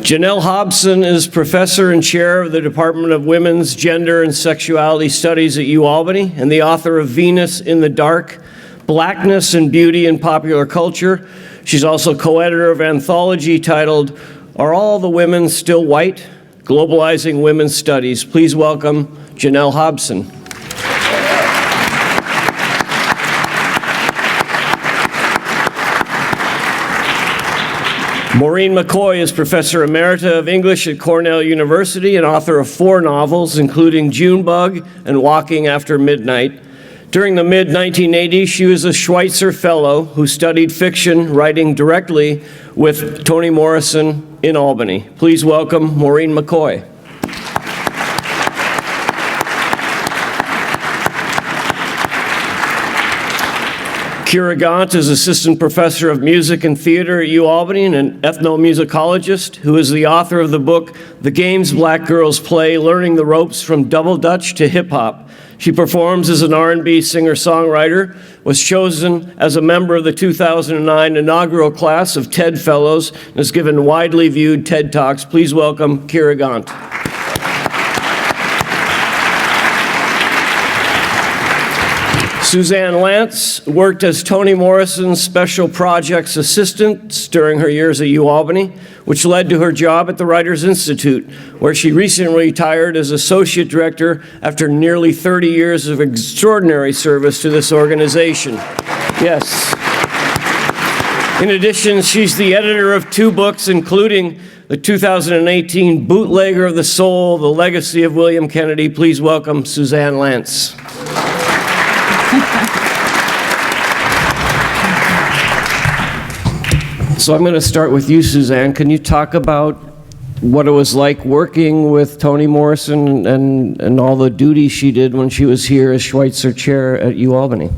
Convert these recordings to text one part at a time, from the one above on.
Janelle Hobson is professor and chair of the Department of Women's, Gender, and Sexuality Studies at UAlbany and the author of Venus in the Dark, Blackness and Beauty in Popular Culture. She's also co-editor of an anthology titled, Are All the Women Still White? Globalizing Women's Studies. Please welcome Janelle Hobson. Maureen Mccoy is Professor Emerita of English at Cornell University and author of 4 novels, including Junebug and Walking After Midnight. During the mid-1980s, she was a Schwarzer Fellow who studied fiction, writing directly with Toni Morrison in Albany. Please welcome Maureen Mccoy. Kira Gaunt is Assistant Professor of Music and Theater at UAlbany and an ethnomusicologist who is the author of the book, The Games Black Girls Play, Learning the Ropes from Double Dutch to Hip Hop. She performs as an R&B singer-songwriter, was chosen as a member of the 2009 inaugural class of TED Fellows, and has given widely viewed TED Talks. Please welcome Kira Gaunt. Suzanne Lance worked as Toni Morrison's Special Projects Assistant during her years at UAlbany, which led to her job at the Writers Institute, where she recently retired as Associate Director after nearly 30 years of extraordinary service to this organization. Yes. In addition, she's the editor of 2 books, including the 2018 Bootlegger of the Soul, The Legacy of William Kennedy. Please welcome Suzanne Lance. So I'm going to start with you, Suzanne. Can you talk about what it was like working with Toni Morrison and all the duties she did when she was here as Schwarzer Chair at UAlbany?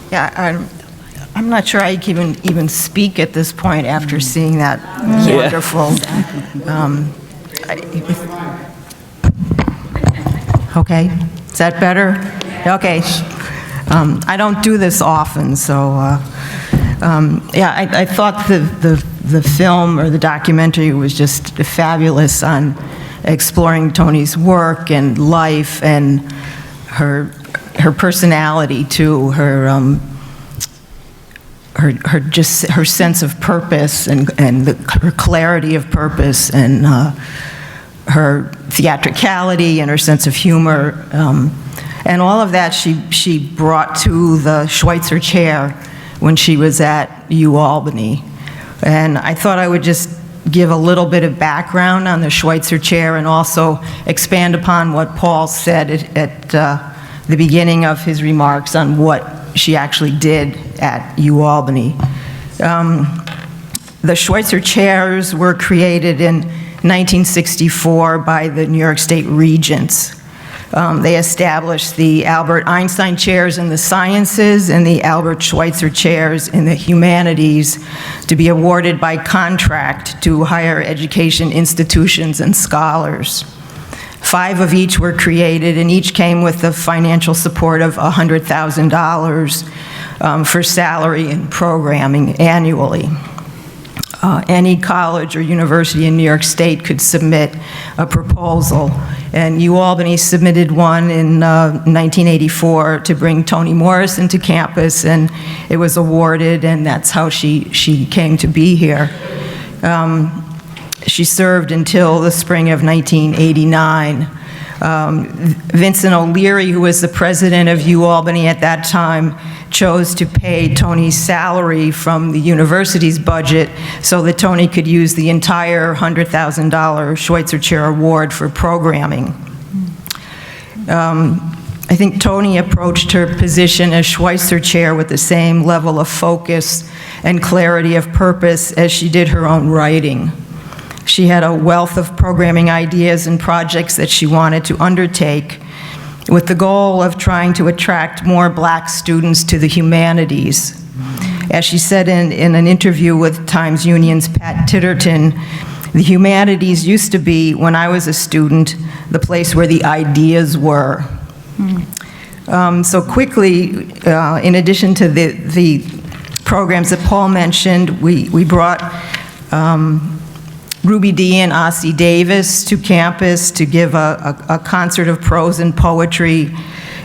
Yeah, I'm not sure I can even speak at this point after seeing that wonderful. Okay, is that better? Okay. I don't do this often, so I thought the film or the documentary was just fabulous on exploring Toni's work and life and her personality too, her sense of purpose and her clarity of purpose and her theatricality and her sense of humor. And all of that she brought to the Schwarzer Chair when she was at UAlbany. And I thought I would just give a little bit of background on the Schwarzer Chair and also expand upon what Paul said at the beginning of his remarks on what she actually did at UAlbany. The Schwarzer Chairs were created in 1964 by the New York State Regents. They established the Albert Einstein Chairs in the Sciences and the Albert Schweitzer Chairs in the Humanities to be awarded by contract to higher education institutions and scholars. 5 of each were created, and each came with the financial support of $100,000 for salary and programming annually. Any college or university in New York State could submit a proposal, and UAlbany submitted one in 1984 to bring Toni Morrison to campus, and it was awarded, and that's how she came to be here. She served until the spring of 1989. Vincent O'Leary, who was the president of UAlbany at that time, chose to pay Toni's salary from the university's budget so that Toni could use the entire $100,000 Schwarzer Chair Award for programming. I think Toni approached her position as Schwarzer Chair with the same level of focus and clarity of purpose as she did her own writing. She had a wealth of programming ideas and projects that she wanted to undertake with the goal of trying to attract more Black students to the humanities. As she said in an interview with Times Union's Pat Titterton, the humanities used to be, when I was a student, the place where the ideas were. So quickly, in addition to the programs that Paul mentioned, we brought Ruby Dee and Ossie Davis to campus to give a concert of prose and poetry.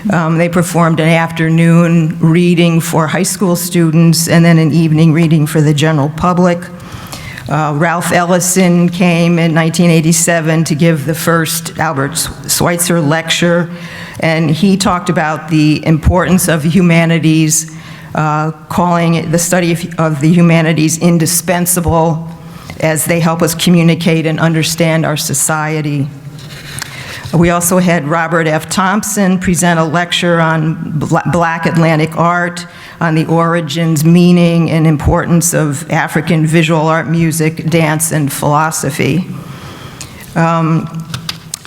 They performed an afternoon reading for high school students and then an evening reading for the general public. Ralph Ellison came in 1987 to give the first Albert Schweitzer lecture, and he talked about the importance of humanities, calling the study of the humanities indispensable as they help us communicate and understand our society. We also had Robert F. Thompson present a lecture on Black Atlantic art, on the origins, meaning, and importance of African visual art, music, dance, and philosophy.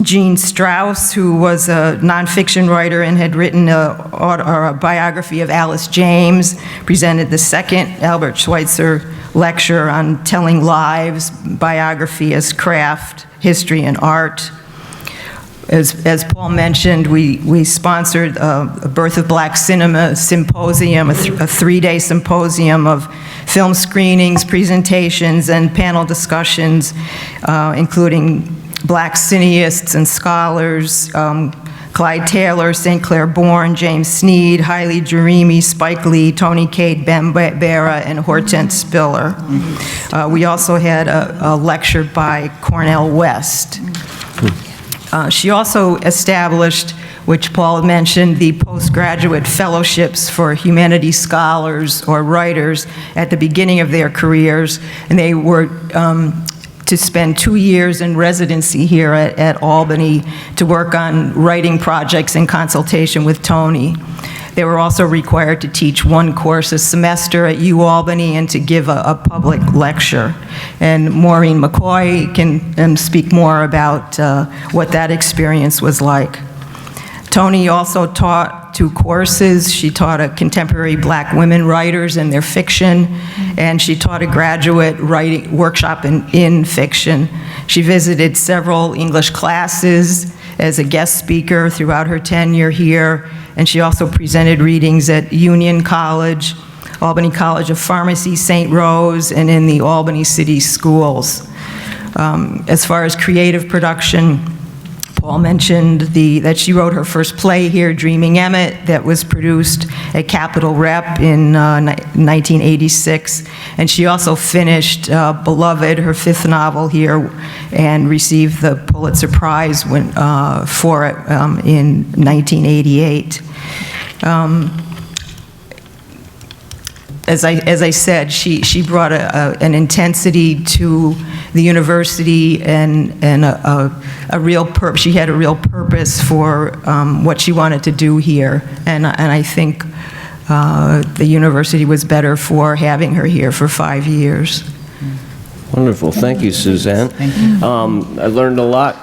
Gene Strauss, who was a nonfiction writer and had written a biography of Alice James, presented the second Albert Schweitzer lecture on telling lives, biography as craft, history, and art. As Paul mentioned, we sponsored a Birth of Black Cinema symposium, a three-day symposium of film screenings, presentations, and panel discussions, including Black cineasts and scholars, Clyde Taylor, St. Clair Bourne, James Sneed, Haile Jeremy, Spike Lee, Tony Cade Bambera, and Hortense Spiller. We also had a lecture by Cornel West. She also established, which Paul mentioned, the postgraduate fellowships for humanities scholars or writers at the beginning of their careers, and they were to spend 2 years in residency here at Albany to work on writing projects in consultation with Toni. They were also required to teach one course a semester at UAlbany and to give a public lecture. And Maureen Mccoy can speak more about what that experience was like. Toni also taught 2 courses. She taught a contemporary Black women writers and their fiction, and she taught a graduate writing workshop in fiction. She visited several English classes as a guest speaker throughout her tenure here, and she also presented readings at Union College, Albany College of Pharmacy, St. Rose, and in the Albany City Schools. As far as creative production, Paul mentioned that she wrote her first play here, Dreaming Emmett, that was produced at Capitol Rep in 1986. And she also finished Beloved, her 5th novel here, and received the Pulitzer Prize for it in 1988. As I said, she brought an intensity to the university and a real purpose. She had a real purpose for what she wanted to do here, and I think the university was better for having her here for 5 years. Wonderful. Thank you, Suzanne. Thank you. I learned a lot.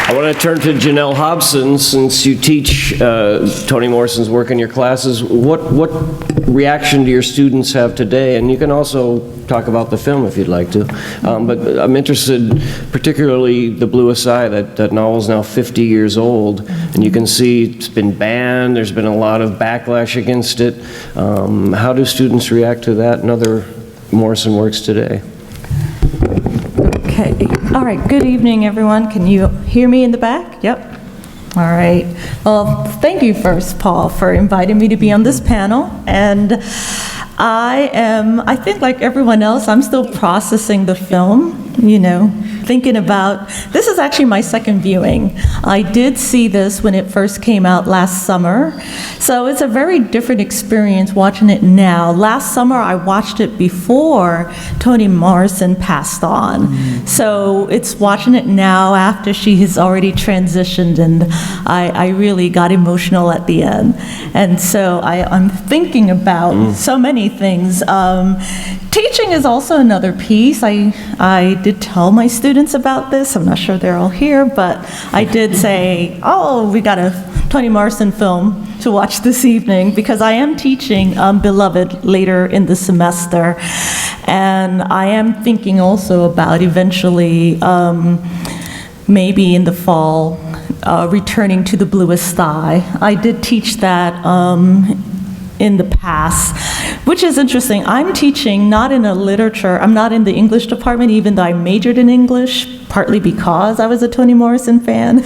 I want to turn to Janelle Hobson. Since you teach Toni Morrison's work in your classes, what reaction do your students have today? And you can also talk about the film if you'd like to. But I'm interested, particularly The Bluest Eye, that novel's now 50 years old, and you can see it's been banned, there's been a lot of backlash against it. How do students react to that and other Morrison works today? Okay. All right. Good evening, everyone. Can you hear me in the back? Yep. All right. Well, thank you first, Paul, for inviting me to be on this panel. And I think like everyone else, I'm still processing the film, thinking about, this is actually my second viewing. I did see this when it first came out last summer. So it's a very different experience watching it now. Last summer, I watched it before Toni Morrison passed on. So it's watching it now after she has already transitioned, and I really got emotional at the end. And so I'm thinking about so many things. Teaching is also another piece. I did tell my students about this. I'm not sure they're all here, but I did say, we got a Toni Morrison film to watch this evening, because I am teaching Beloved later in the semester. And I am thinking also about eventually, maybe in the fall, returning to The Bluest Eye. I did teach that in the past, which is interesting. I'm teaching not in a literature, I'm not in the English department, even though I majored in English, partly because I was a Toni Morrison fan.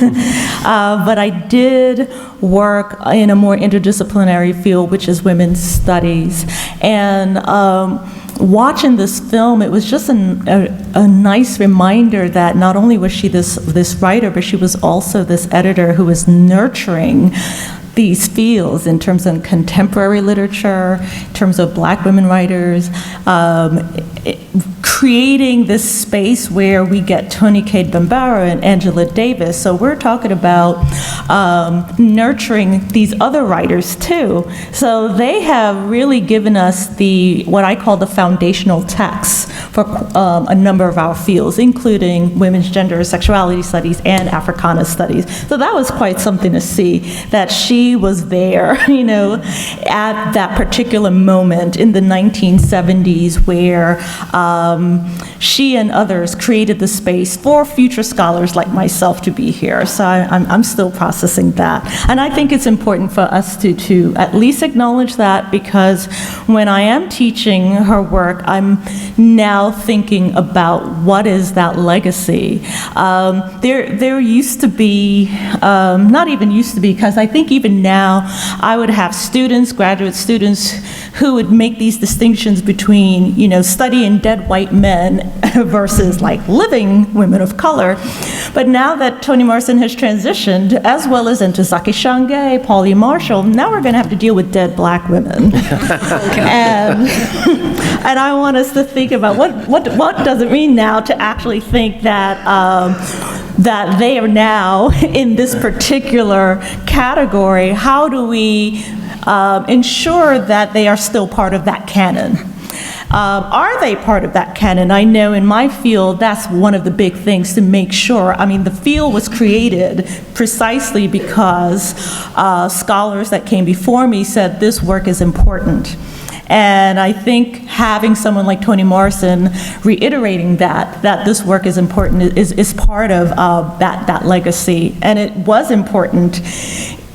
But I did work in a more interdisciplinary field, which is women's studies. And watching this film, it was just a nice reminder that not only was she this writer, but she was also this editor who was nurturing these fields in terms of contemporary literature, in terms of Black women writers, creating this space where we get Toni Cade Bambara and Angela Davis. So we're talking about nurturing these other writers too. So they have really given us what I call the foundational texts for a number of our fields, including women's gender, sexuality studies, and Africana studies. So that was quite something to see, that she was there, at that particular moment in the 1970s where she and others created the space for future scholars like myself to be here. So I'm still processing that. And I think it's important for us to at least acknowledge that, because when I am teaching her work, I'm now thinking about what is that legacy. There used to be, not even used to be, because I think even now I would have students, graduate students, who would make these distinctions between, studying dead white men versus like living women of color. But now that Toni Morrison has transitioned, as well as into Zaki Changé, Pauli Marshall, now we're going to have to deal with dead Black women. And I want us to think about what does it mean now to actually think that that they are now in this particular category. How do we ensure that they are still part of that canon? Are they part of that canon? I know in my field, that's one of the big things to make sure. I mean, the field was created precisely because scholars that came before me said this work is important. And I think having someone like Toni Morrison reiterating that this work is important is part of that legacy. And it was important.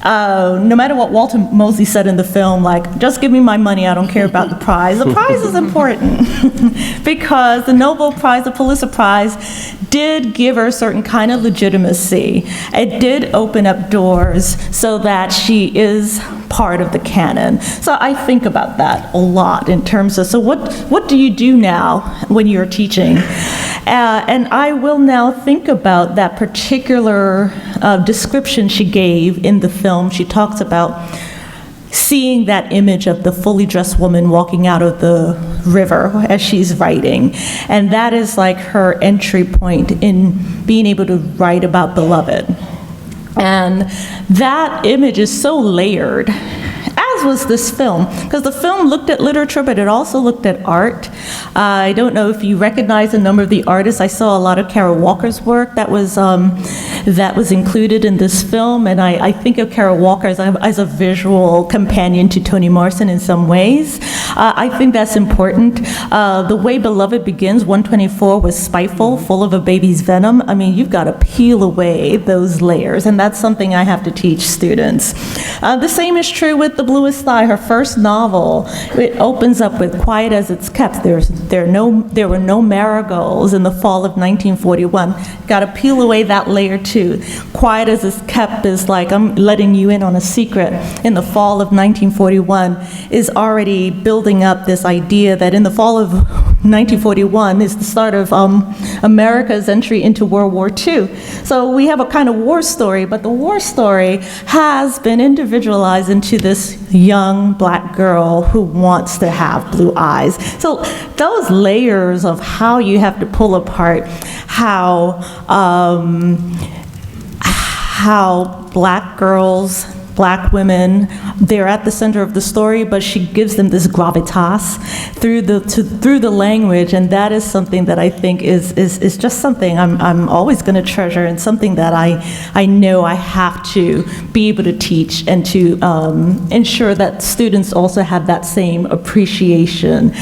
No matter what Walter Mosley said in the film, like, just give me my money, I don't care about the prize. The prize is important because the Nobel Prize, the Pulitzer Prize, did give her a certain kind of legitimacy. It did open up doors so that she is part of the canon. So I think about that a lot in terms of, so what do you do now when you're teaching? And I will now think about that particular description she gave in the film. She talks about seeing that image of the fully dressed woman walking out of the river as she's writing. And that is like her entry point in being able to write about beloved. And that image is so layered, as was this film, because the film looked at literature, but it also looked at art. I don't know if you recognize a number of the artists. I saw a lot of Kara Walker's work that was included in this film, and I think of Kara Walker as a visual companion to Toni Morrison in some ways. I think that's important. The way Beloved begins, 124, was spiteful, full of a baby's venom. I mean, you've got to peel away those layers, and that's something I have to teach students. The same is true with The Bluest Eye, her first novel. It opens up with Quiet as It's Kept. There were no marigolds in the fall of 1941. Got to peel away that layer too. Quiet as It's Kept is like, I'm letting you in on a secret. In the fall of 1941 is already building up this idea that in the fall of 1941 is the start of America's entry into World War II. So we have a kind of war story, but the war story has been individualized into this young Black girl who wants to have blue eyes. So those layers of how you have to pull apart how Black girls, Black women, they're at the center of the story, but she gives them this gravitas through the language, and that is something that I think is just something I'm always going to treasure, and something that I know I have to be able to teach and to ensure that students also have that same appreciation.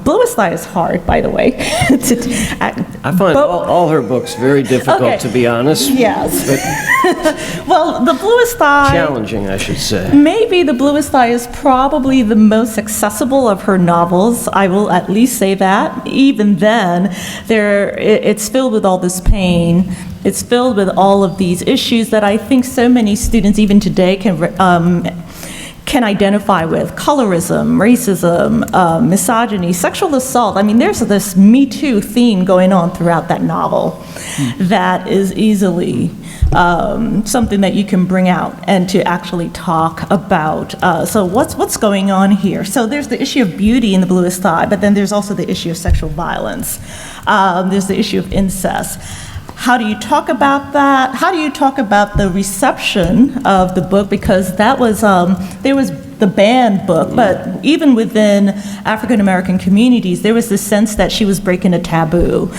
Bluest Eye is hard, by the way. I find all her books very difficult, to be honest. Yes. Well, The Bluest Eye challenging, I should say. Maybe The Bluest Eye is probably the most accessible of her novels. I will at least say that. Even then, it's filled with all this pain. It's filled with all of these issues that I think so many students, even today, can identify with: colorism, racism, misogyny, sexual assault. I mean, there's this Me Too theme going on throughout that novel that is easily something that you can bring out and to actually talk about. So what's going on here? So there's the issue of beauty in The Bluest Eye, but then there's also the issue of sexual violence. There's the issue of incest. How do you talk about that? How do you talk about the reception of the book? Because that was, there was the banned book, but even within African American communities, there was this sense that she was breaking a taboo.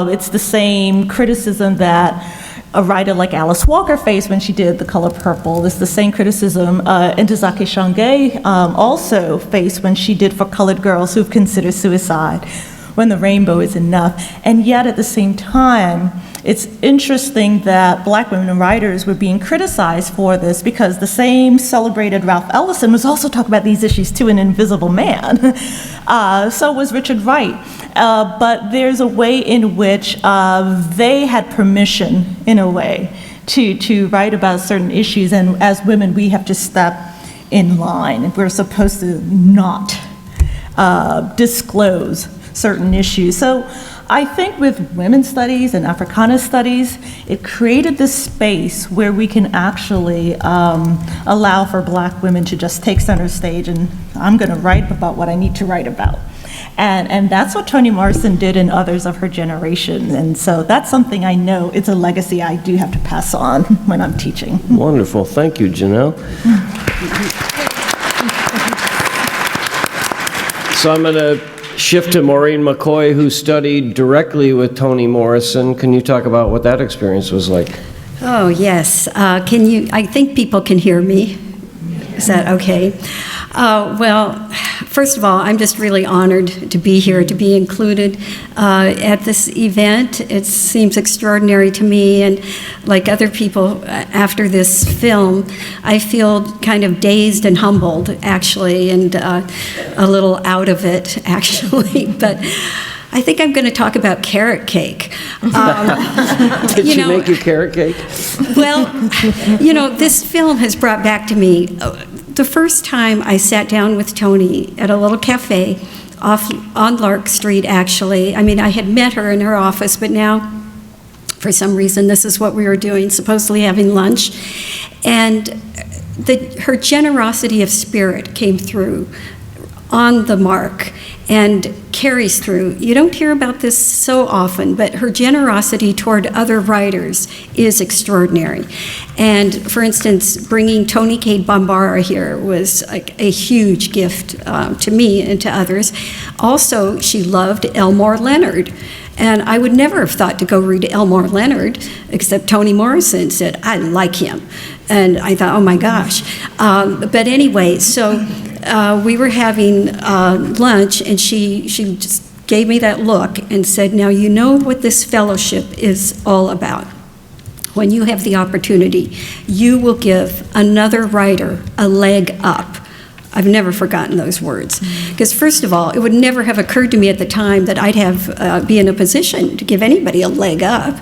It's the same criticism that a writer like Alice Walker faced when she did The Color Purple. It's the same criticism Ntozake Shange also faced when she did For Colored Girls Who've Considered Suicide, When the Rainbow is Enough. And yet at the same time, it's interesting that Black women writers were being criticized for this, because the same celebrated Ralph Ellison was also talking about these issues too in Invisible Man. So was Richard Wright. But there's a way in which they had permission, in a way, to write about certain issues, and as women, we have to step in line. We're supposed to not disclose certain issues. So I think with women's studies and Africana studies, it created this space where we can actually allow for Black women to just take center stage, and I'm going to write about what I need to write about. And that's what Toni Morrison did and others of her generation. And so that's something I know, it's a legacy I do have to pass on when I'm teaching. Wonderful. Thank you, Janelle. So I'm going to shift to Maureen Mccoy, who studied directly with Toni Morrison. Can you talk about what that experience was like? Oh, yes. I think people can hear me. Is that okay? Well, first of all, I'm just really honored to be here, to be included at this event. It seems extraordinary to me, and like other people after this film, I feel kind of dazed and humbled, actually, and a little out of it, actually. But I think I'm going to talk about carrot cake. Did she make you carrot cake? Well, this film has brought back to me the first time I sat down with Toni at a little cafe off on Lark Street, actually. I mean, I had met her in her office, but now, for some reason, this is what we were doing, supposedly having lunch. And her generosity of spirit came through on the mark and carries through. You don't hear about this so often, but her generosity toward other writers is extraordinary. And for instance, bringing Toni Cade Bambara here was a huge gift to me and to others. Also, she loved Elmore Leonard. And I would never have thought to go read Elmore Leonard, except Toni Morrison said, I like him. And I thought, oh my gosh. But anyway, so we were having lunch, and she just gave me that look and said, now you know what this fellowship is all about. When you have the opportunity, you will give another writer a leg up. I've never forgotten those words. Because first of all, it would never have occurred to me at the time that I'd be in a position to give anybody a leg up.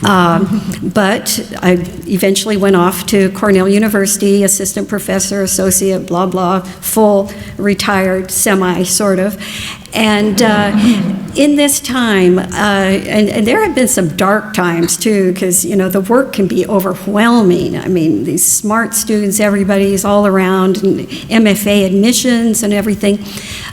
But I eventually went off to Cornell University, assistant professor, associate, blah, blah, full, retired, semi, sort of. And in this time, and there have been some dark times too, because the work can be overwhelming. I mean, these smart students, everybody's all around, and MFA admissions and everything.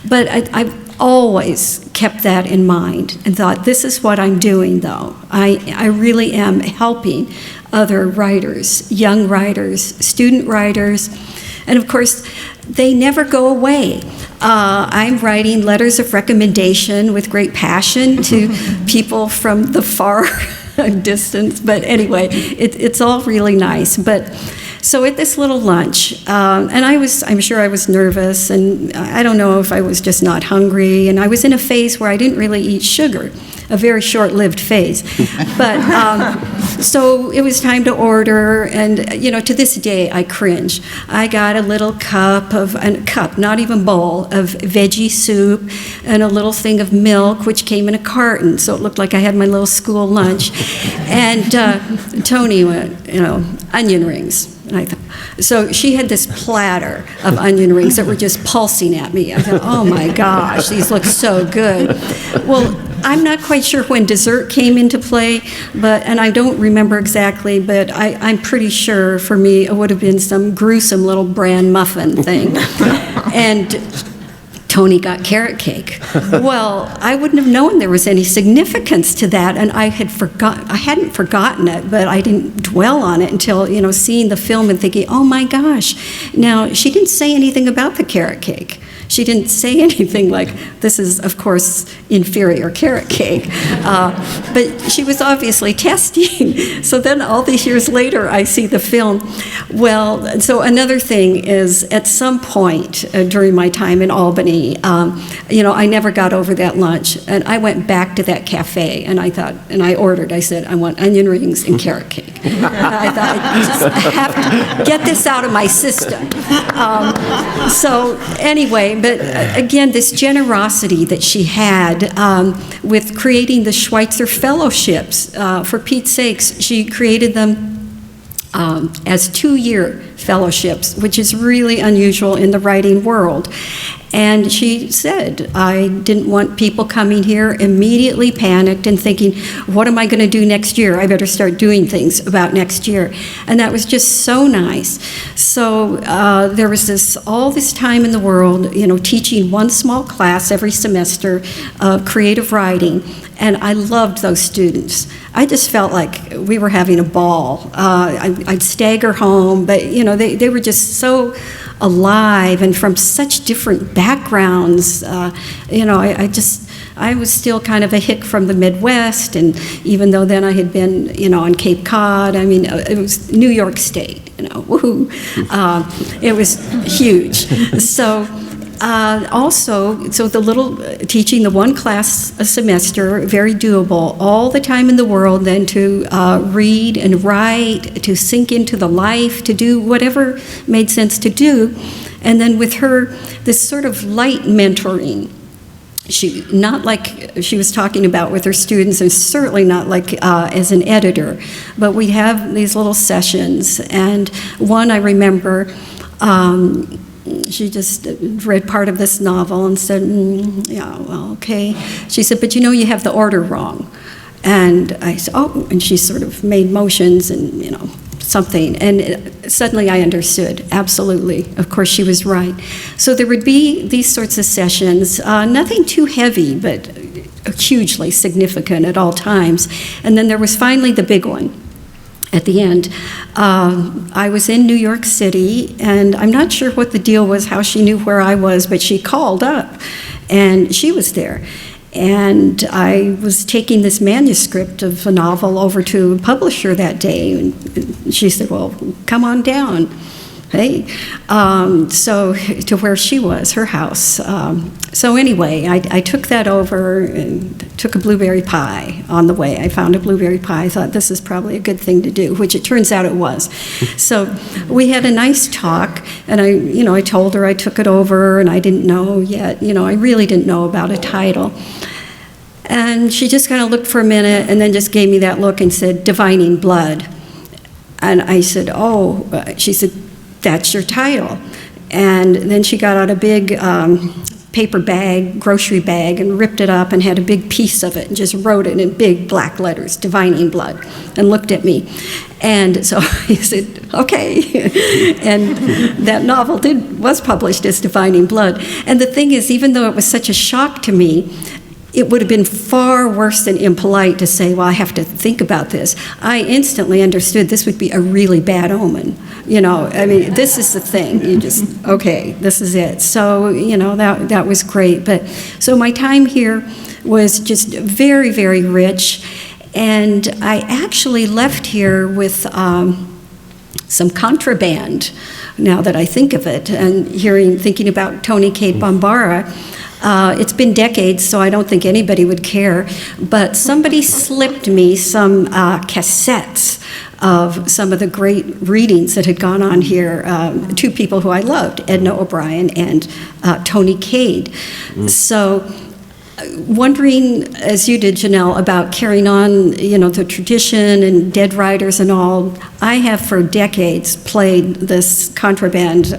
But I've always kept that in mind and thought, this is what I'm doing, though. I really am helping other writers, young writers, student writers, and of course, they never go away. I'm writing letters of recommendation with great passion to people from the far distance, but anyway, it's all really nice. But So at this little lunch, and I'm sure I was nervous, and I don't know if I was just not hungry, and I was in a phase where I didn't really eat sugar, a very short-lived phase. But so it was time to order, and to this day I cringe. I got a little cup, not even bowl, of veggie soup and a little thing of milk, which came in a carton, so it looked like I had my little school lunch. And Toni went, onion rings. And I thought, so she had this platter of onion rings that were just pulsing at me. I thought, oh my gosh, these look so good. Well, I'm not quite sure when dessert came into play, and I don't remember exactly, but I'm pretty sure for me it would have been some gruesome little bran muffin thing. And Toni got carrot cake. Well, I wouldn't have known there was any significance to that, and I hadn't forgotten it, but I didn't dwell on it until, seeing the film and thinking, oh my gosh. Now, she didn't say anything about the carrot cake. She didn't say anything like, this is, of course, inferior carrot cake. But she was obviously testing. So then all these years later, I see the film. Well, so another thing is, at some point during my time in Albany, I never got over that lunch. And I went back to that cafe, and I said, I want onion rings and carrot cake. And I thought, I have to get this out of my system. So anyway, but again, this generosity that she had with creating the Schwarzer Fellowships, for Pete's sakes, she created them as 2-year fellowships, which is really unusual in the writing world. And she said, I didn't want people coming here immediately panicked and thinking, what am I going to do next year? I better start doing things about next year. And that was just so nice. So there was all this time in the world, teaching one small class every semester of creative writing. And I loved those students. I just felt like we were having a ball. I'd stagger home, but they were just so alive and from such different backgrounds. I was still kind of a hick from the Midwest, and even though then I had been, on Cape Cod, it was New York State, woohoo. It was huge. So teaching the one class a semester, very doable, all the time in the world, then to read and write, to sink into the life, to do whatever made sense to do. And then with her, this sort of light mentoring. Not like she was talking about with her students, and certainly not like as an editor, but we'd have these little sessions. And one I remember, she just read part of this novel and said, yeah, well, okay. She said, but you have the order wrong. And I said, oh, and she sort of made motions and, something. And suddenly I understood, absolutely. Of course, she was right. So there would be these sorts of sessions, nothing too heavy, but hugely significant at all times. And then there was finally the big one. At the end, I was in New York City, and I'm not sure what the deal was, how she knew where I was, but she called up, and she was there. And I was taking this manuscript of a novel over to a publisher that day, and she said, well, come on down. Hey, so to where she was, her house. So anyway, I took that over and took a blueberry pie on the way. I found a blueberry pie. I thought this is probably a good thing to do, which it turns out it was. So we had a nice talk, and I told her I took it over, and I didn't know yet. I really didn't know about a title. And she just kind of looked for a minute, and then just gave me that look and said, "Divining Blood." And I said, "Oh," she said, "that's your title." And then she got out a big paper bag, grocery bag, and ripped it up and had a big piece of it and just wrote it in big black letters, "Divining Blood," and looked at me. And so I said, okay. And that novel was published as Divining Blood. And the thing is, even though it was such a shock to me, it would have been far worse than impolite to say, well, I have to think about this. I instantly understood this would be a really bad omen. This is the thing. You just, okay, this is it. So, that was great. But so my time here was just very, very rich. And I actually left here with some contraband, now that I think of it, and thinking about Toni Cade Bambara. It's been decades, so I don't think anybody would care, but somebody slipped me some cassettes of some of the great readings that had gone on here. Two people who I loved, Edna O'Brien and Toni Cade. So wondering, as you did, Janelle, about carrying on, the tradition and dead writers and all. I have for decades played this contraband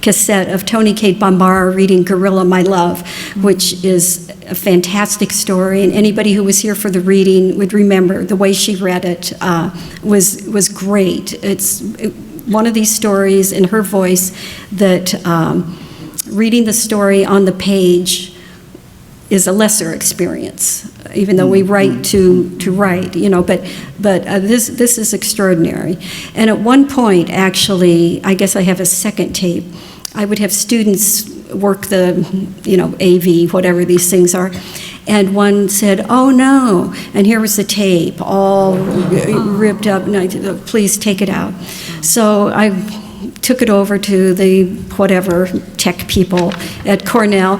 cassette of Toni Cade Bambara reading Gorilla My Love, which is a fantastic story, and anybody who was here for the reading would remember the way she read it was great. It's one of these stories in her voice that reading the story on the page is a lesser experience, even though we write to write, but this is extraordinary. And at one point, actually, I guess I have a second tape, I would have students work the, AV, whatever these things are, and one said, "Oh no," and here was the tape, all ripped up, and I said, "Please take it out." So I took it over to the whatever tech people at Cornell,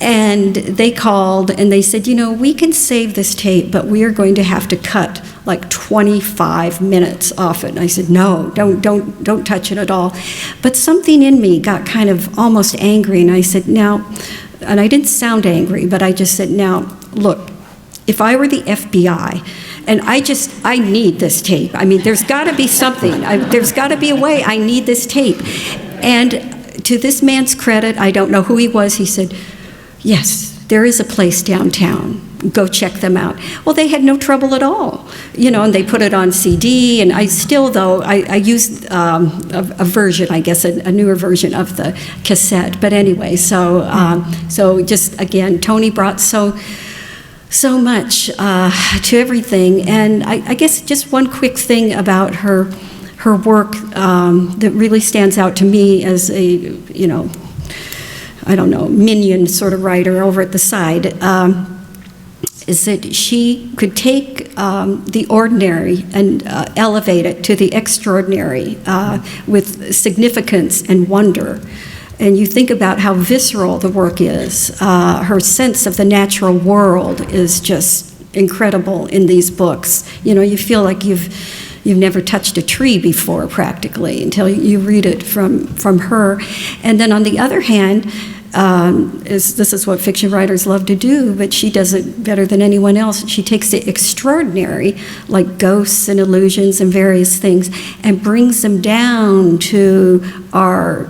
and they called and they said, "We can save this tape, but we are going to have to cut like 25 minutes off it." And I said, "No, don't touch it at all." But something in me got kind of almost angry, and I said, "Now," and I didn't sound angry, but I just said, "Now, look, if I were the FBI, and I need this tape. I mean, there's got to be something. There's got to be a way. I need this tape." And to this man's credit, I don't know who he was, he said, "Yes, there is a place downtown. Go check them out." Well, they had no trouble at all, and they put it on CD, and I still, though, I used a version, I guess, a newer version of the cassette. But anyway, so just, again, Toni brought so much to everything. And I guess just one quick thing about her work that really stands out to me as a, I don't know, minion sort of writer over at the side, is that she could take the ordinary and elevate it to the extraordinary with significance and wonder. And you think about how visceral the work is. Her sense of the natural world is just incredible in these books. You feel like you've never touched a tree before, practically, until you read it from her. And then on the other hand, this is what fiction writers love to do, but she does it better than anyone else. She takes the extraordinary, like ghosts and illusions and various things, and brings them down to our,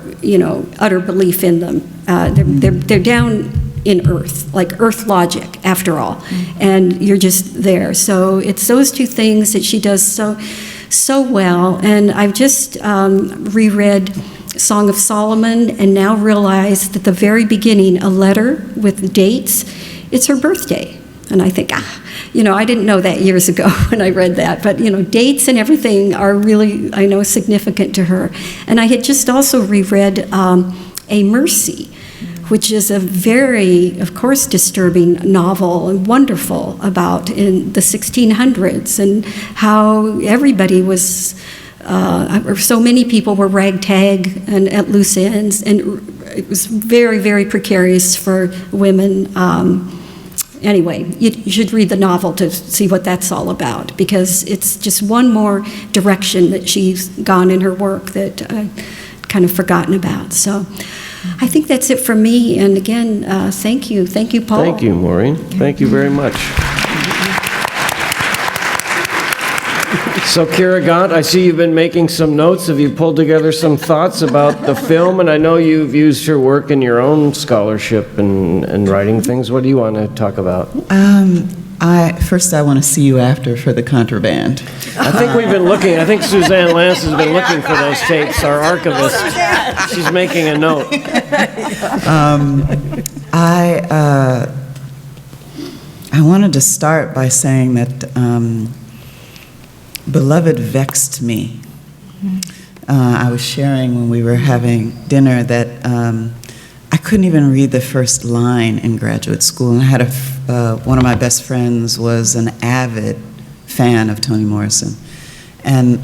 utter belief in them. They're down in earth, like earth logic, after all, and you're just there. So it's those two things that she does so well. And I've just reread Song of Solomon, and now realize that the very beginning, a letter with dates, it's her birthday. And I think, I didn't know that years ago when I read that, but dates and everything are really, I know, significant to her. And I had just also reread A Mercy, which is a very, of course, disturbing novel and wonderful about in the 1600s and how everybody was, so many people were ragtag and at loose ends, and it was very, very precarious for women. Anyway, you should read the novel to see what that's all about, because it's just one more direction that she's gone in her work that I've kind of forgotten about. So I think that's it for me. And again, thank you. Thank you, Paul. Thank you, Maureen. Thank you very much. So, Kira Gott, I see you've been making some notes. Have you pulled together some thoughts about the film? And I know you've used her work in your own scholarship and writing things. What do you want to talk about? First, I want to see you after for the contraband. I think we've been looking. I think Suzanne Lance has been looking for those tapes, our archivist. She's making a note. I wanted to start by saying that Beloved vexed me. I was sharing when we were having dinner that I couldn't even read the first line in graduate school. And I had one of my best friends was an avid fan of Toni Morrison. And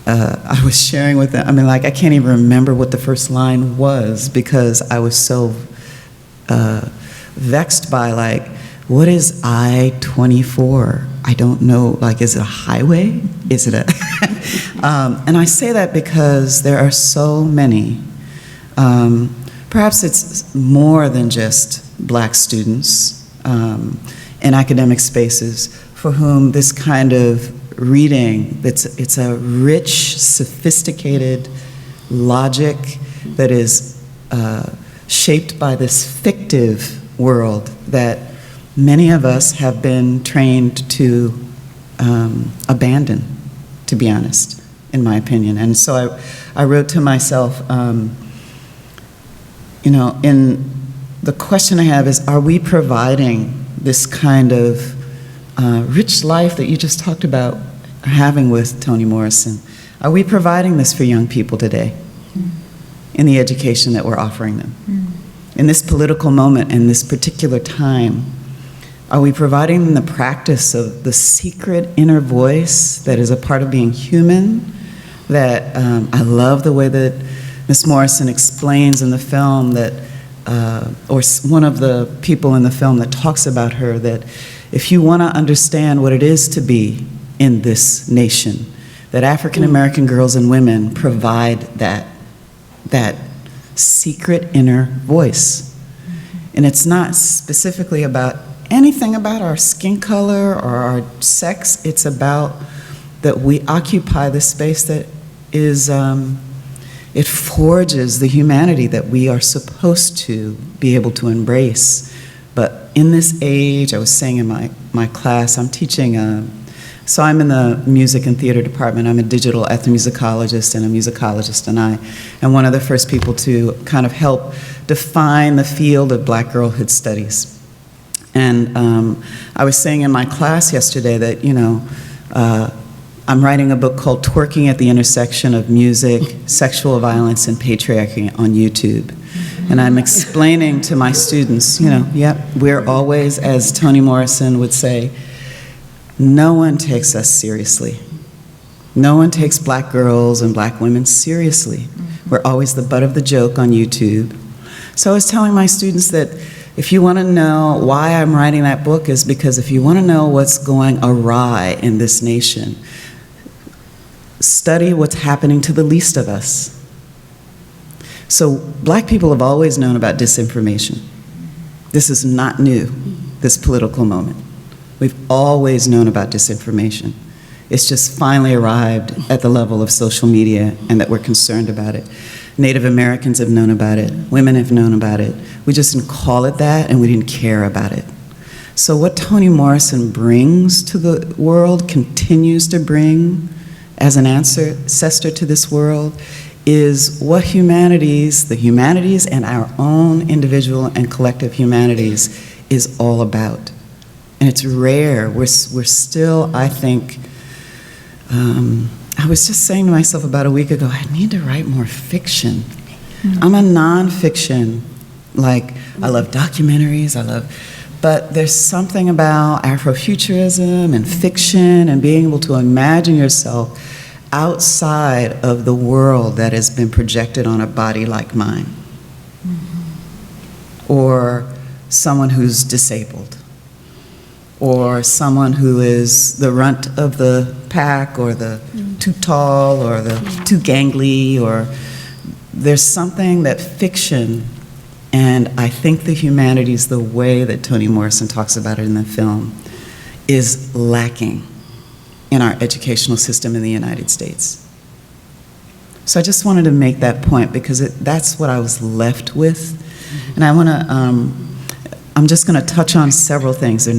I was sharing with them, I mean, like, I can't even remember what the first line was because I was so vexed by, like, what is I-24? I don't know, like, is it a highway? Is it a... and I say that because there are so many, perhaps it's more than just Black students in academic spaces for whom this kind of reading, it's a rich, sophisticated logic that is shaped by this fictive world that many of us have been trained to abandon, to be honest, in my opinion. And so I wrote to myself, you know, in the question I have is, are we providing this kind of rich life that you just talked about having with Toni Morrison? Are we providing this for young people today in the education that we're offering them? In this political moment, in this particular time, are we providing them the practice of the secret inner voice that is a part of being human? That I love the way that Miss Morrison explains in the film that, or one of the people in the film that talks about her, that if you want to understand what it is to be in this nation, that African American girls and women provide that secret inner voice. And it's not specifically about anything about our skin color or our sex. It's about that we occupy the space that is, it forges the humanity that we are supposed to be able to embrace. But in this age, I was saying in my class, I'm teaching, so I'm in the music and theater department. I'm a digital ethnomusicologist and a musicologist, and one of the first people to kind of help define the field of Black girlhood studies. And I was saying in my class yesterday that, you know, I'm writing a book called Twerking at the Intersection of Music, Sexual Violence, and Patriarchy on YouTube. And I'm explaining to my students, you know, yep, we're always, as Toni Morrison would say, no one takes us seriously. No one takes Black girls and Black women seriously. We're always the butt of the joke on YouTube. So I was telling my students that if you want to know why I'm writing that book is because if you want to know what's going awry in this nation, study what's happening to the least of us. So Black people have always known about disinformation. This is not new, this political moment. We've always known about disinformation. It's just finally arrived at the level of social media and that we're concerned about it. Native Americans have known about it. Women have known about it. We just didn't call it that and we didn't care about it. So what Toni Morrison brings to the world, continues to bring as an ancestor to this world, is what humanities, the humanities and our own individual and collective humanities is all about. And it's rare. We're still, I think, I was just saying to myself about a week ago, I need to write more fiction. I'm a nonfiction, like, I love documentaries, but there's something about Afrofuturism and fiction and being able to imagine yourself outside of the world that has been projected on a body like mine, or someone who's disabled, or someone who is the runt of the pack, or the too tall, or the too gangly, or there's something that fiction, and I think the humanities, the way that Toni Morrison talks about it in the film, is lacking in our educational system in the United States. So I just wanted to make that point because that's what I was left with. And I want to, I'm just going to touch on several things. It's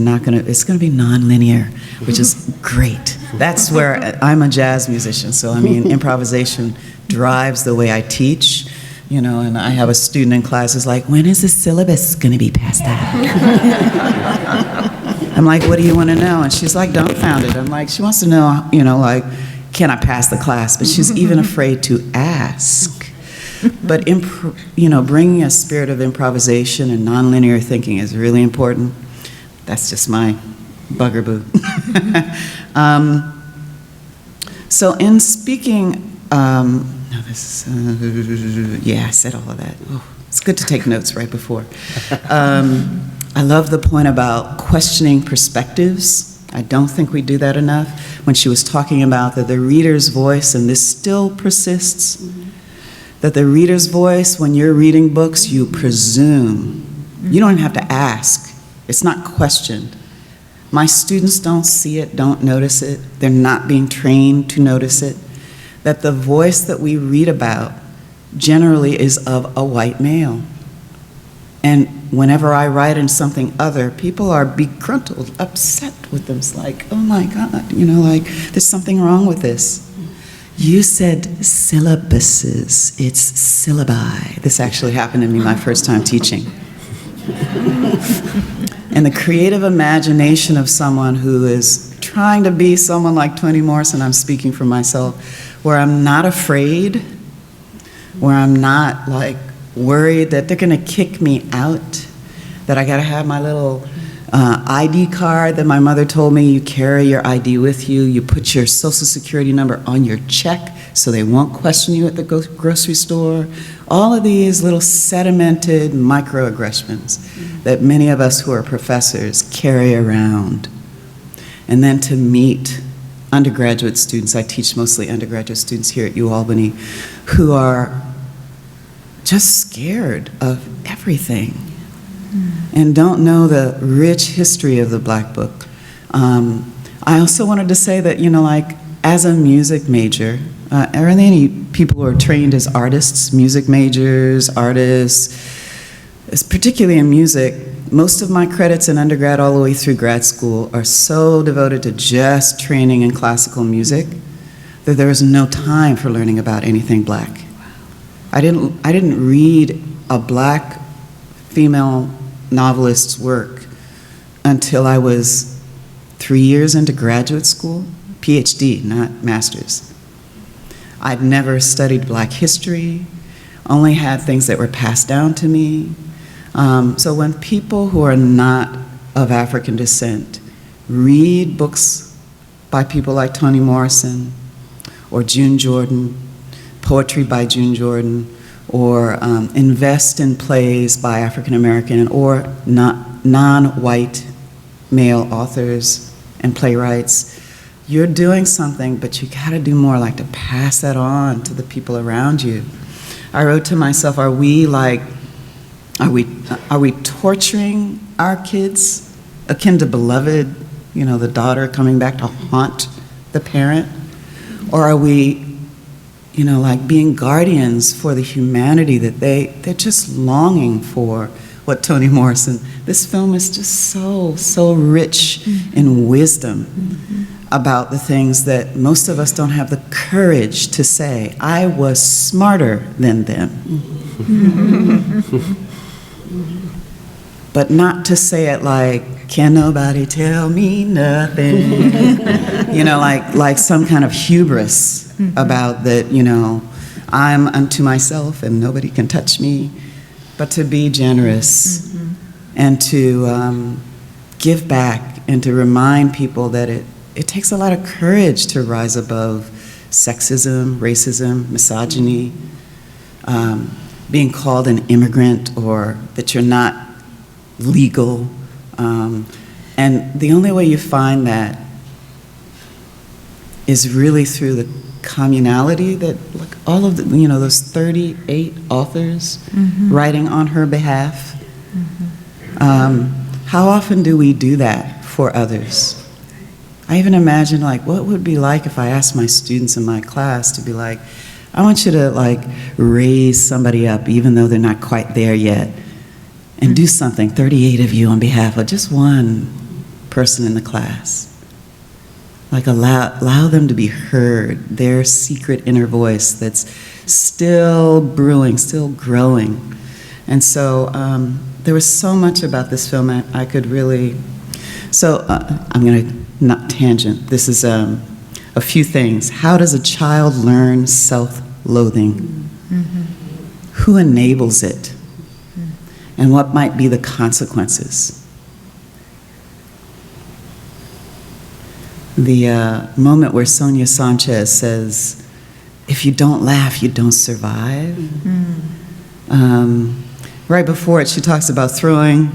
going to be nonlinear, which is great. That's where I'm a jazz musician, so I mean, improvisation drives the way I teach, you know, and I have a student in class who's like, when is the syllabus going to be passed out? I'm like, what do you want to know? And she's like dumbfounded. I'm like, she wants to know, you know, like, can I pass the class? But she's even afraid to ask. But, you know, bringing a spirit of improvisation and nonlinear thinking is really important. That's just my bugaboo. So in speaking, no, this is, yeah, I said all of that. Oh, it's good to take notes right before. I love the point about questioning perspectives. I don't think we do that enough. When she was talking about that the reader's voice, and this still persists, that the reader's voice, when you're reading books, you presume. You don't even have to ask. It's not questioned. My students don't see it, don't notice it. They're not being trained to notice it. That the voice that we read about generally is of a white male. And whenever I write in something other, people are begruntled, upset with them. It's like, oh my God, you know, like, there's something wrong with this. You said syllabuses, it's syllabi. This actually happened to me my first time teaching. And the creative imagination of someone who is trying to be someone like Toni Morrison, I'm speaking for myself, where I'm not afraid, where I'm not like worried that they're gonna kick me out, that I gotta have my little ID card that my mother told me you carry your ID with you, you put your social security number on your check so they won't question you at the grocery store. All of these little sedimented microaggressions that many of us who are professors carry around. And then to meet undergraduate students, I teach mostly undergraduate students here at UAlbany, who are just scared of everything and don't know the rich history of the Black book. I also wanted to say that, you know, like, as a music major, are there any people who are trained as artists, music majors, artists? Particularly in music, most of my credits in undergrad all the way through grad school are so devoted to just training in classical music that there was no time for learning about anything Black. I didn't read a Black female novelist's work until I was 3 years into graduate school, PhD, not master's. I'd never studied Black history, only had things that were passed down to me. So when people who are not of African descent read books by people like Toni Morrison or June Jordan, poetry by June Jordan, or invest in plays by African American or non-white male authors and playwrights, you're doing something, but you gotta do more, like to pass that on to the people around you. I wrote to myself, are we torturing our kids akin to Beloved, you know, the daughter coming back to haunt the parent? Or are we, you know, like being guardians for the humanity that they're just longing for? What Toni Morrison, this film is just so rich in wisdom about the things that most of us don't have the courage to say. I was smarter than them. But not to say it like, can nobody tell me nothing? You know, like some kind of hubris about that, you know, I'm unto myself and nobody can touch me. But to be generous and to give back and to remind people that it takes a lot of courage to rise above sexism, racism, misogyny, being called an immigrant or that you're not legal. And the only way you find that is really through the communality that, like, all of the, you know, those 38 authors writing on her behalf. How often do we do that for others? I even imagine, like, what would it be like if I asked my students in my class to be like, I want you to, like, raise somebody up even though they're not quite there yet and do something, 38 of you on behalf of just one person in the class. Like, allow them to be heard, their secret inner voice that's still brewing, still growing. And so there was so much about this film I could really, so I'm gonna not tangent. This is a few things. How does a child learn self-loathing? Who enables it? And what might be the consequences? moment where Sonia Sanchez says, "If you don't laugh, you don't survive." Right before it, she talks about throwing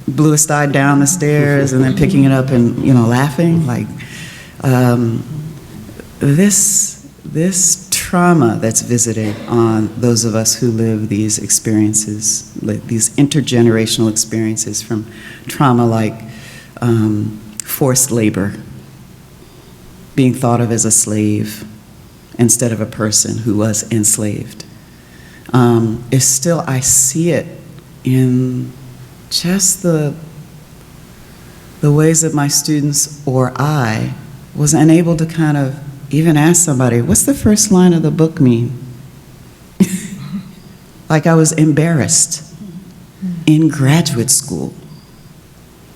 bluest eye down the stairs and then picking it up and, laughing. Like, this trauma that's visited on those of us who live these experiences, like these intergenerational experiences from trauma like forced labor, being thought of as a slave instead of a person who was enslaved, is still, I see it in just the ways that my students or I was unable to kind of even ask somebody, what's the first line of the book mean? Like I was embarrassed in graduate school.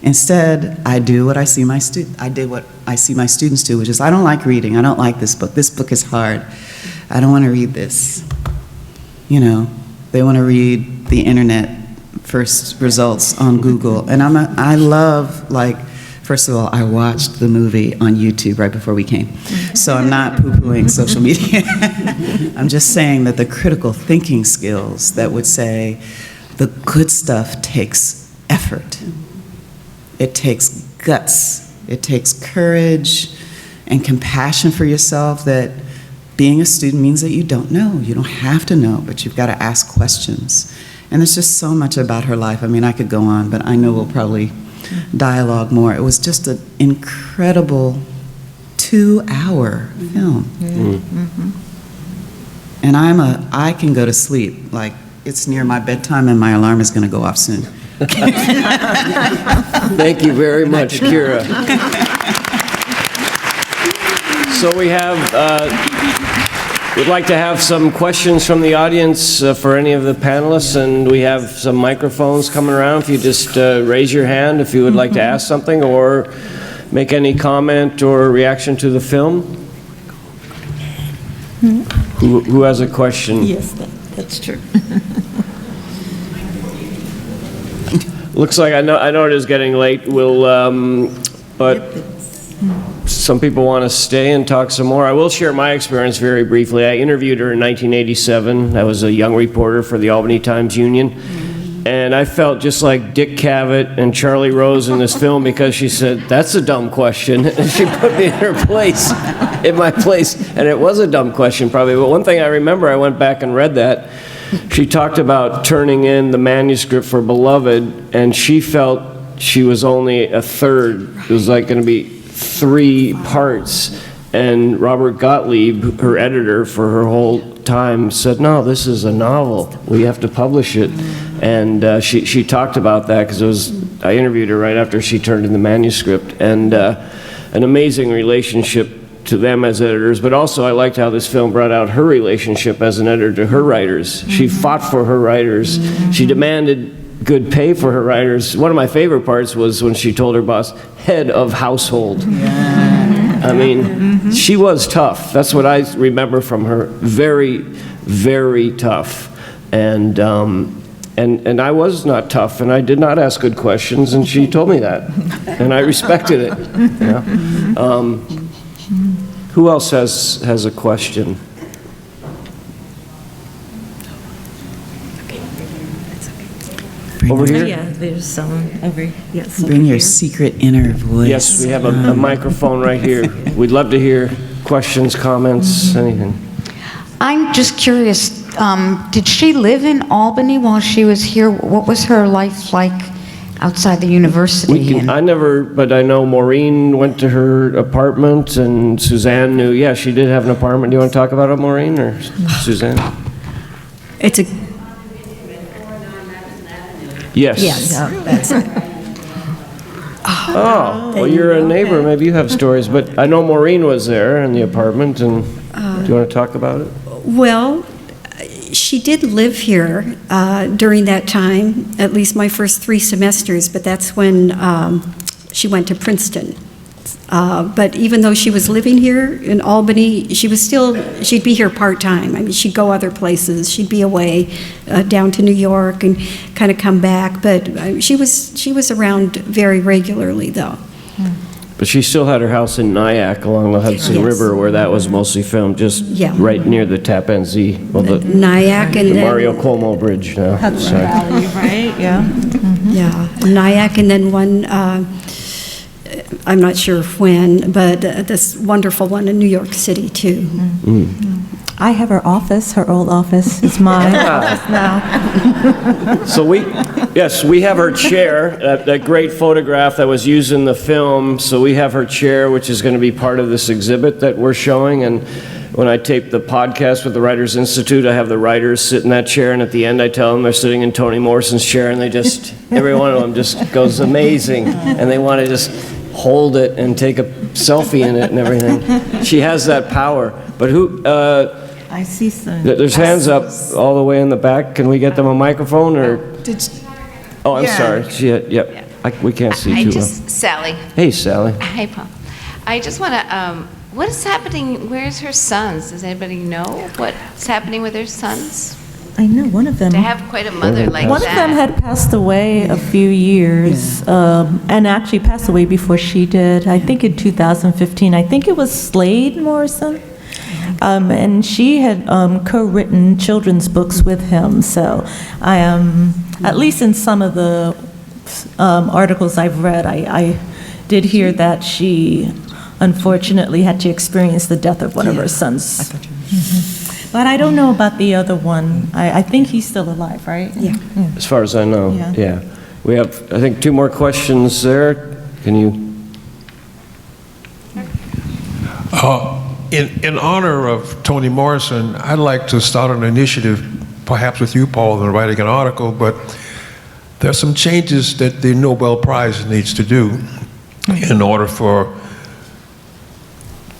Instead, I did what I see my students do, which is, I don't like reading. I don't like this book. This book is hard. I don't want to read this. They want to read the internet first results on Google. And I love, first of all, I watched the movie on YouTube right before we came. So I'm not poo-pooing social media. I'm just saying that the critical thinking skills that would say the good stuff takes effort. It takes guts. It takes courage and compassion for yourself, that being a student means that you don't know. You don't have to know, but you've got to ask questions. And there's just so much about her life. I mean, I could go on, but I know we'll probably dialogue more. It was just an incredible 2-hour film. And I can go to sleep. Like, it's near my bedtime and my alarm is going to go off soon. Thank you very much, Kira. So we'd like to have some questions from the audience for any of the panelists, and we have some microphones coming around. If you just raise your hand if you would like to ask something or make any comment or reaction to the film. Who has a question? Yes, that's true. Looks like I know it is getting late. But some people want to stay and talk some more. I will share my experience very briefly. I interviewed her in 1987. I was a young reporter for the Albany Times-Union. And I felt just like Dick Cavett and Charlie Rose in this film, because she said, "That's a dumb question." And she put me in my place. And it was a dumb question, probably. But one thing I remember, I went back and read that. She talked about turning in the manuscript for Beloved, and she felt she was only a third. It was like going to be 3 parts. And Robert Gottlieb, her editor for her whole time, said, "No, this is a novel. We have to publish it." And she talked about that, because I interviewed her right after she turned in the manuscript, and an amazing relationship to them as editors. But also I liked how this film brought out her relationship as an editor to her writers. She fought for her writers. She demanded good pay for her writers. One of my favorite parts was when she told her boss, "head of household." I mean, she was tough. That's what I remember from her. Very, very tough. And I was not tough, and I did not ask good questions, and she told me that. And I respected it. Who else has a question? Over here? Yeah, there's someone over here. Yes, Bring your secret inner voice. Yes, we have a microphone right here. We'd love to hear questions, comments, anything. I'm just curious, did she live in Albany while she was here? What was her life like outside the university? I never, but I know Maureen went to her apartment, and Suzanne knew. Yeah, she did have an apartment. Do you want to talk about it, Maureen, or Suzanne? It's a Yes. Yes, that's it. Oh, well, you're a neighbor. Maybe you have stories. But I know Maureen was there in the apartment, and do you want to talk about it? Well, she did live here during that time, at least my first 3 semesters, but that's when she went to Princeton. But even though she was living here in Albany, she'd be here part-time. I mean, she'd go other places. She'd be away down to New York and kind of come back. But she was around very regularly, though. But she still had her house in Nyack along the Hudson Yes. River where that was mostly filmed, just Yeah. right near the Tappan Zee, well, the Nyack and then... Mario Cuomo Bridge now. Hudson Sorry. Valley, right? Yeah. Yeah, Nyack, and then one, I'm not sure when, but this wonderful one in New York City, too. I have her office, her old office. It's my office now. So we have her chair, that great photograph that was used in the film. So we have her chair, which is going to be part of this exhibit that we're showing. And when I tape the podcast with the Writers Institute, I have the writers sit in that chair, and at the end I tell them they're sitting in Toni Morrison's chair, and they just, every one of them just goes amazing, and they want to just hold it and take a selfie in it and everything. She has that power. But who, I see some. there's hands up all the way in the back. Can we get them a microphone, or? Oh, I'm sorry. We can't see too well. Sally. Hey, Sally. Hi, Paul. I just want to, what is happening, where's her sons? Does anybody know what's happening with her sons? I know one of them. To have quite a mother like that. One of them had passed away a few years, and actually passed away before she did. I think in 2015. I think it was Slade Morrison. And she had co-written children's books with him. So I am, at least in some of the articles I've read, I did hear that she unfortunately had to experience the death of one of her sons. But I don't know about the other one. I think he's still alive, right? Yeah. As far as I know, Yeah. yeah. We have, I think, 2 more questions there. Can you? In honor of Toni Morrison, I'd like to start an initiative, perhaps with you, Paul, in writing an article, but there are some changes that the Nobel Prize needs to do in order for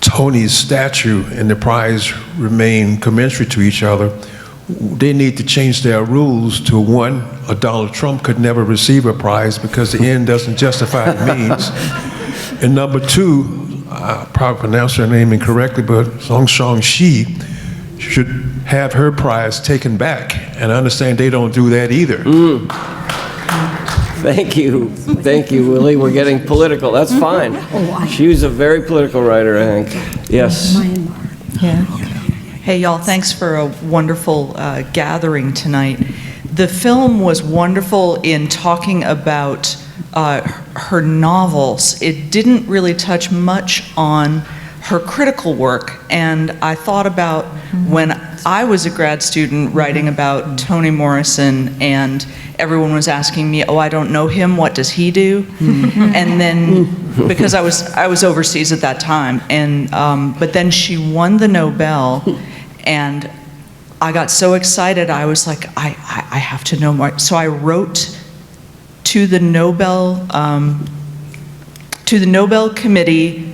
Toni's statue and the prize remain commensurate to each other. They need to change their rules to, one, a Donald Trump could never receive a prize because the end doesn't justify the means. And number 2, I probably pronounced her name incorrectly, but Song Shi should have her prize taken back. And I understand they don't do that either. Thank you. Thank you, Willie. We're getting political. That's fine. She was a very political writer, I think. Yes. Yeah. Hey, y'all, thanks for a wonderful gathering tonight. The film was wonderful in talking about her novels. It didn't really touch much on her critical work, and I thought about when I was a grad student writing about Toni Morrison, and everyone was asking me, oh, I don't know him, what does he do? And then, because I was overseas at that time, and but then she won the Nobel, and I got so excited, I was like, I have to know more. So I wrote to the Nobel Committee,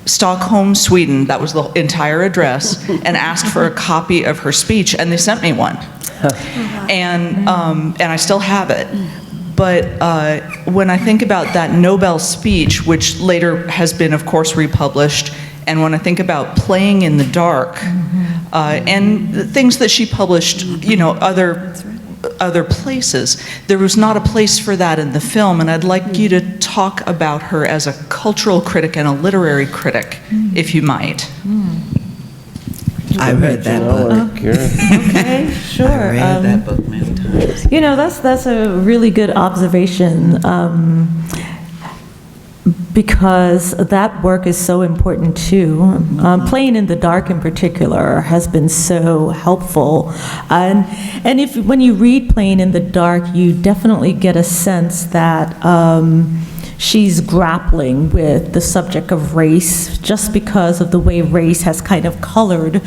Stockholm, Sweden, that was the entire address, and asked for a copy of her speech, and they sent me one. And I still have it. But when I think about that Nobel speech, which later has been, of course, republished, and when I think about Playing in the Dark, and the things that she published, you know, other places, there was not a place for that in the film, and I'd like you to talk about her as a cultural critic and a literary critic, if you might. I read that book. Okay, sure. I read that book many times. You know, that's a really good observation, because that work is so important too. Playing in the Dark in particular has been so helpful. And when you read Playing in the Dark, you definitely get a sense that she's grappling with the subject of race just because of the way race has kind of colored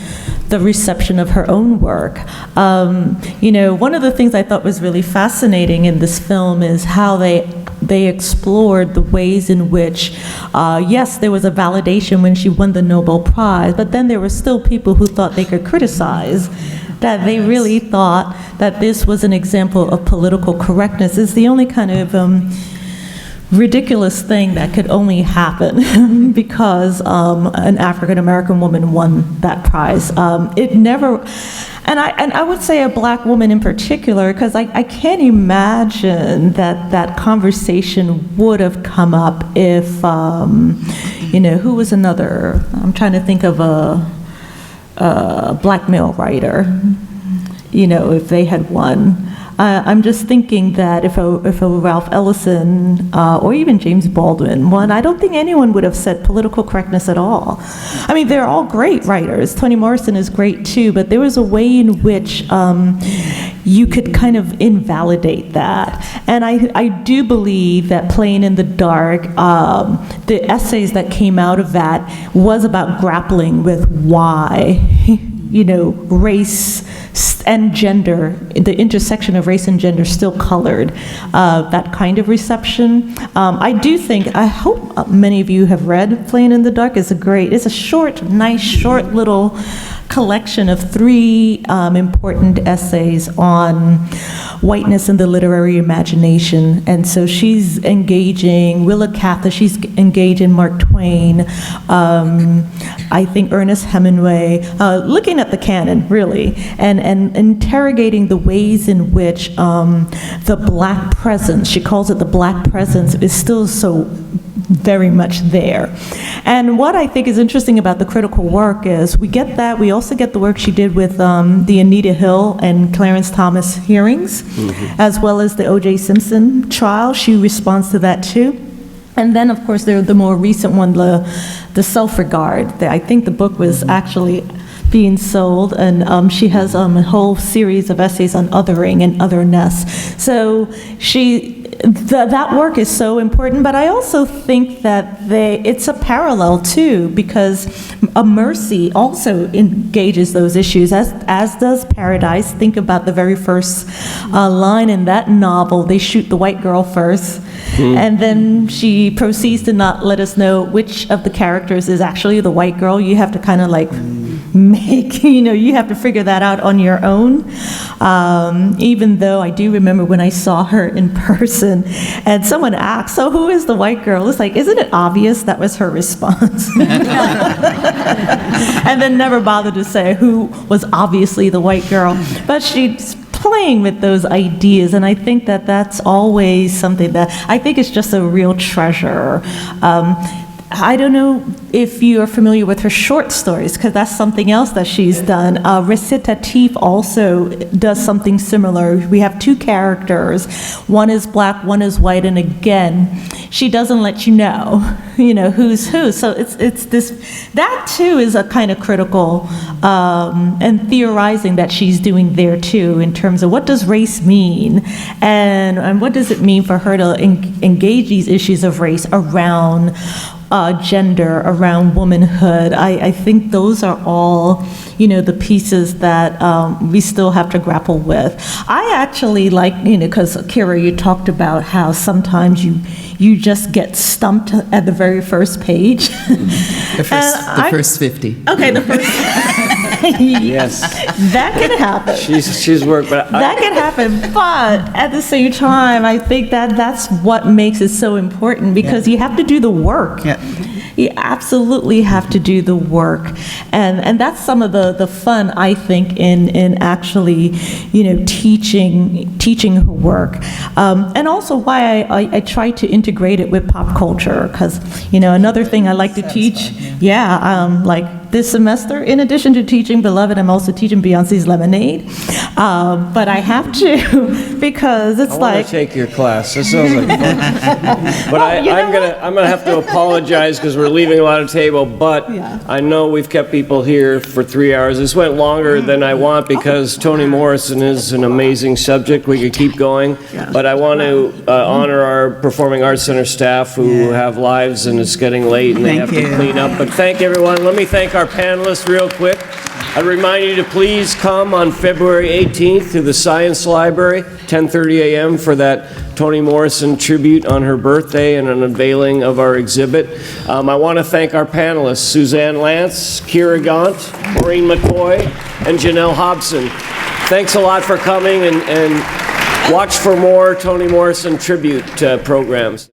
the reception of her own work. You know, one of the things I thought was really fascinating in this film is how they explored the ways in which, yes, there was a validation when she won the Nobel Prize, but then there were still people who thought they could criticize, that they really thought that this was an example of political correctness. It's the only kind of ridiculous thing that could only happen because an African-American woman won that prize. It never, and I would say a black woman in particular, because I can't imagine that conversation would have come up if, who was another, I'm trying to think of a black male writer, if they had won. I'm just thinking that if a Ralph Ellison or even James Baldwin won, I don't think anyone would have said political correctness at all. I mean, they're all great writers. Toni Morrison is great too, but there was a way in which you could kind of invalidate that. And I do believe that Playing in the Dark, the essays that came out of that was about grappling with why race and gender, the intersection of race and gender still colored that kind of reception. I hope many of you have read Playing in the Dark. It's a short, nice, short little collection of 3 important essays on whiteness and the literary imagination. And so she's engaging Willa Cather, she's engaging Mark Twain, I think Ernest Hemingway, looking at the canon, really, and interrogating the ways in which the black presence, she calls it the black presence, is still so very much there. And what I think is interesting about the critical work is we get that, we also get the work she did with the Anita Hill and Clarence Thomas hearings, as well as the O.J. Simpson trial. She responds to that too. And then, of course, the more recent one, the Self-Regard. I think the book was actually being sold, and she has a whole series of essays on othering and otherness. So that work is so important, but I also think that it's a parallel too, because Mercy also engages those issues, as does Paradise. Think about the very first line in that novel. They shoot the white girl first, and then she proceeds to not let us know which of the characters is actually the white girl. You have to kind of like you have to figure that out on your own. Even though I do remember when I saw her in person and someone asked, so who is the white girl? It's like, isn't it obvious? That was her response. And then never bothered to say who was obviously the white girl. But she's playing with those ideas, and I think that that's always something that I think is just a real treasure. I don't know if you are familiar with her short stories, because that's something else that she's done. Recitative also does something similar. We have 2 characters. One is black, one is white, and again, she doesn't let you know, who's who. So it's this, that too is a kind of critical and theorizing that she's doing there too, in terms of what does race mean, and what does it mean for her to engage these issues of race around gender, around womanhood. I think those are all, the pieces that we still have to grapple with. I actually like, because Kira, you talked about how sometimes you just get stumped at the very first page. The first 50. Okay, the first. Yes. That can happen. She's worked, but that can happen. But at the same time, I think that's what makes it so important, because you have to do the work. Yeah. You absolutely have to do the work, and that's some of the fun, I think, in actually, teaching her work, and also why I try to integrate it with pop culture, because another thing I like to teach, like this semester, in addition to teaching Beloved, I'm also teaching Beyonce's Lemonade, but I have to because it's I like. want to take your class. This sounds like fun. But I'm gonna have to apologize because we're leaving a lot of table. But I know we've kept people here for 3 hours. This went longer than I want because Toni Morrison is an amazing subject. We could keep going, but I want to honor our Performing Arts Center staff who have lives and it's getting late and they have to clean up. But thank everyone. Let me thank our panelists real quick. I remind you to please come on February 18th to the Science Library, 10:30 a.m. for that Toni Morrison tribute on her birthday and an unveiling of our exhibit. I want to thank our panelists, Suzanne Lance, Kira Gaunt, Maureen Mccoy, and Janelle Hobson. Thanks a lot for coming, and watch for more Toni Morrison tribute programs.